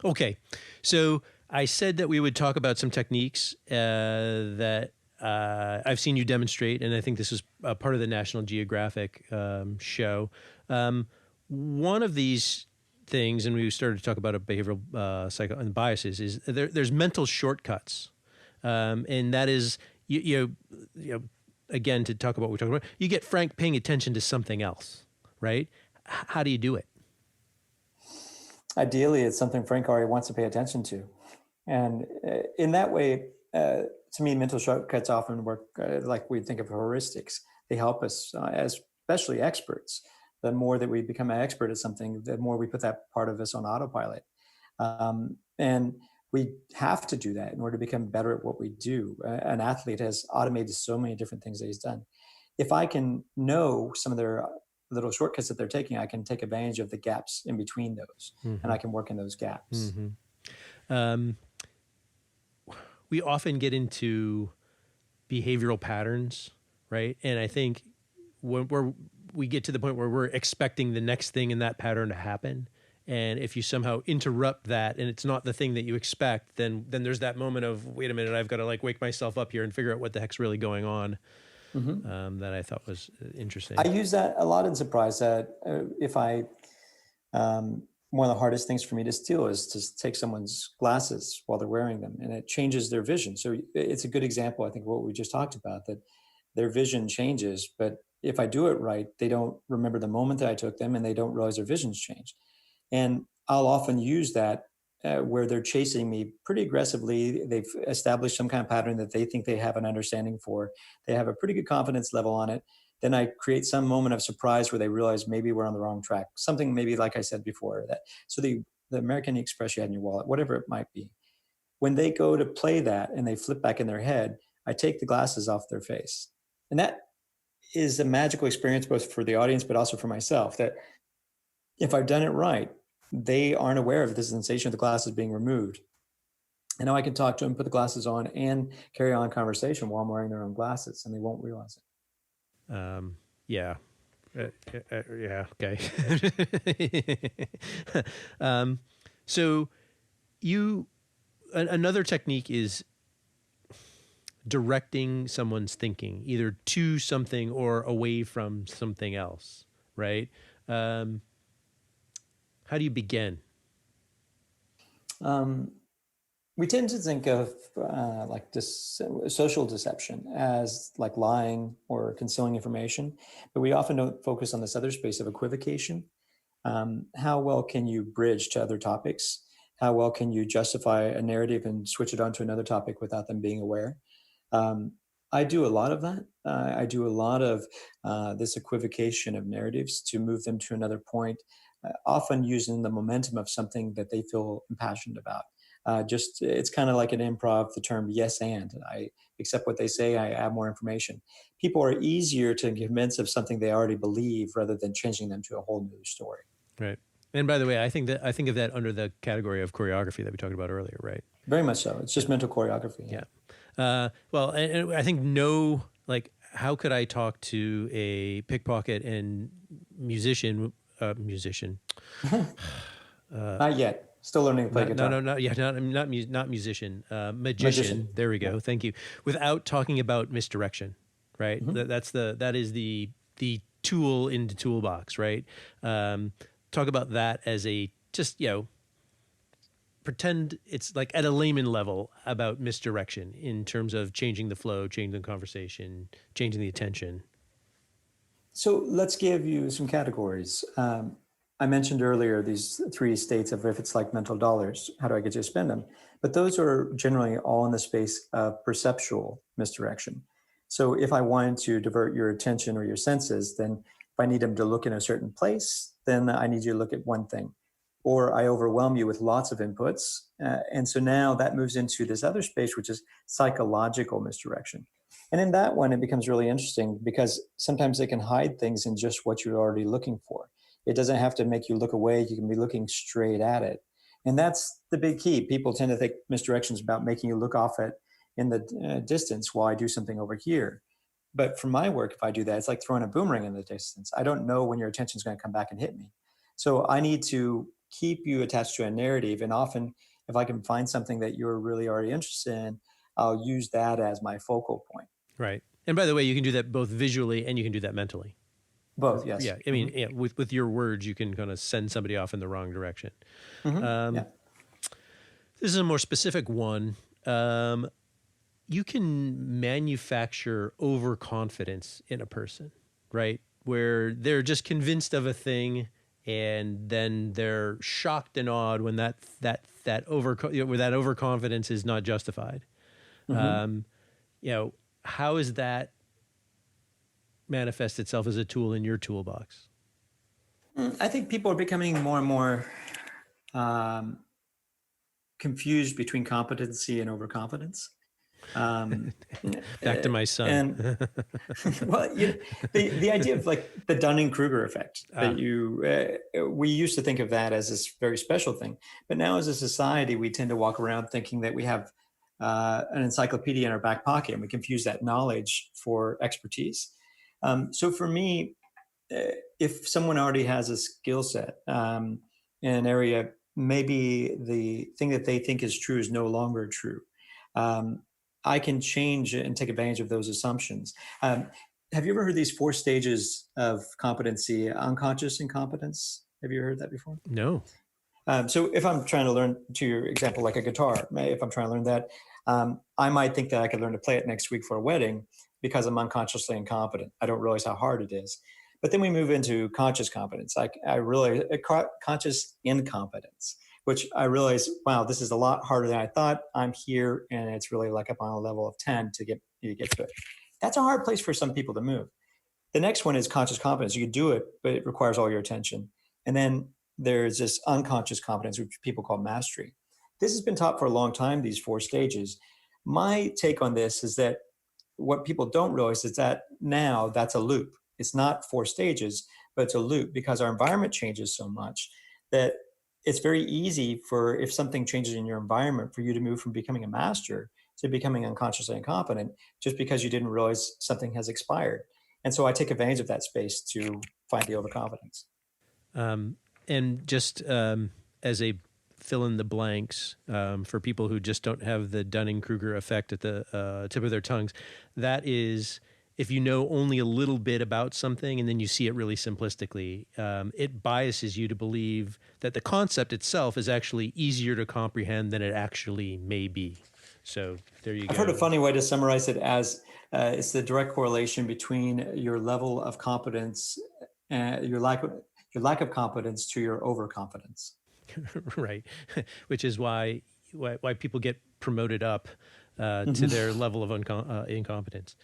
Okay. So I said that we would talk about some techniques that I've seen you demonstrate, and I think this is a part of the National Geographic show. One of these things, and we started to talk about a behavioral psycho and biases, is there's mental shortcuts, and that is again, to talk about what we're talking about, you get Frank paying attention to something else, right? How do you do it? Ideally, it's something Frank already wants to pay attention to. And in that way, to me, mental shortcuts often work like we think of heuristics. They help us, especially experts. The more that we become an expert at something, the more we put that part of us on autopilot. And we have to do that in order to become better at what we do. An athlete has automated so many different things that he's done. If I can know some of their little shortcuts that they're taking, I can take advantage of the gaps in between those, and I can work in those gaps. We often get into behavioral patterns, right? And I think when we get to the point where we're expecting the next thing in that pattern to happen, and if you somehow interrupt that and it's not the thing that you expect, then there's that moment of, wait a minute, I've got to like wake myself up here and figure out what the heck's really going on. That I thought was interesting. I use that a lot in surprise. That if I, one of the hardest things for me to steal is to take someone's glasses while they're wearing them, and it changes their vision. So it's a good example, I think, of what we just talked about, that their vision changes. But if I do it right, they don't remember the moment that I took them, and they don't realize their vision's changed. And I'll often use that where they're chasing me pretty aggressively. They've established some kind of pattern that they think they have an understanding for. They have a pretty good confidence level on it. Then I create some moment of surprise where they realize maybe we're on the wrong track. Something maybe like I said before, that so the American Express you had in your wallet, whatever it might be. When they go to play that and they flip back in their head, I take the glasses off their face. And that is a magical experience both for the audience but also for myself, that if I've done it right, they aren't aware of the sensation of the glasses being removed. And now I can talk to them, put the glasses on, and carry on conversation while I'm wearing their own glasses, and they won't realize it. Yeah. Yeah. Okay. So another technique is directing someone's thinking either to something or away from something else, right? How do you begin? We tend to think of social deception as like lying or concealing information, but we often don't focus on this other space of equivocation. How well can you bridge to other topics? How well can you justify a narrative and switch it onto another topic without them being aware? I do a lot of that. I do a lot of this equivocation of narratives to move them to another point, often using the momentum of something that they feel impassioned about. It's kind of like an improv, the term yes and. I accept what they say, I add more information. People are easier to convince of something they already believe rather than changing them to a whole new story. Right. And by the way, I think of that under the category of choreography that we talked about earlier, right? Very much so. It's just mental choreography. Yeah. Well, and I think how could I talk to a pickpocket and musician? Not yet. Still learning to play guitar. Not musician. Magician. There we go. Yeah. Thank you. Without talking about misdirection, right? That is the tool in the toolbox, right? Talk about that as pretend it's like at a layman level about misdirection in terms of changing the flow, changing the conversation, changing the attention. So let's give you some categories. I mentioned earlier these 3 states of if it's like mental dollars, how do I get you to spend them? But those are generally all in the space of perceptual misdirection. So if I wanted to divert your attention or your senses, then if I need them to look in a certain place, then I need you to look at one thing. Or I overwhelm you with lots of inputs. And so now that moves into this other space, which is psychological misdirection. And in that one, it becomes really interesting because sometimes they can hide things in just what you're already looking for. It doesn't have to make you look away. You can be looking straight at it. And that's the big key. People tend to think misdirection is about making you look off at in the distance while I do something over here. But for my work, if I do that, it's like throwing a boomerang in the distance. I don't know when your attention is going to come back and hit me. So I need to keep you attached to a narrative. And often, if I can find something that you're really already interested in, I'll use that as my focal point. Right. And by the way, you can do that both visually and you can do that mentally. Both, yes. Yeah. I mean, yeah, with your words, you can kind of send somebody off in the wrong direction. Yeah. This is a more specific one. You can manufacture overconfidence in a person, right? Where they're just convinced of a thing, and then they're shocked and awed when that where that overconfidence is not justified. How is that manifest itself as a tool in your toolbox? I think people are becoming more and more confused between competency and overconfidence. Back to my son. And well, the idea of like the Dunning-Kruger effect that we used to think of that as this very special thing, but now as a society, we tend to walk around thinking that we have an encyclopedia in our back pocket, and we confuse that knowledge for expertise. So for me, if someone already has a skill set in an area, maybe the thing that they think is true is no longer true. I can change and take advantage of those assumptions. Have you ever heard these 4 stages of competency? Unconscious incompetence. Have you heard that before? No. So if I'm trying to learn, to your example, like a guitar, if I'm trying to learn that, I might think that I could learn to play it next week for a wedding because I'm unconsciously incompetent. I don't realize how hard it is. But then we move into conscious competence. I realize conscious incompetence, which I realize, wow, this is a lot harder than I thought. I'm here, and it's really like up on a level of 10 to get to it. That's a hard place for some people to move. The next one is conscious competence. You can do it, but it requires all your attention. And then there's this unconscious competence, which people call mastery. This has been taught for a long time, these 4 stages. My take on this is that what people don't realize is that now that's a loop. It's not 4 stages, but it's a loop because our environment changes so much that it's very easy for, if something changes in your environment, for you to move from becoming a master to becoming unconsciously incompetent just because you didn't realize something has expired. And so I take advantage of that space to find the overconfidence. And just as a fill in the blanks for people who just don't have the Dunning-Kruger effect at the tip of their tongues, that is, if you know only a little bit about something and then you see it really simplistically, it biases you to believe that the concept itself is actually easier to comprehend than it actually may be. So there you go. I've heard a funny way to summarize it as it's the direct correlation between your level of competence and your lack of competence to your overconfidence. Right. Which is why people get promoted up to their level of incompetence.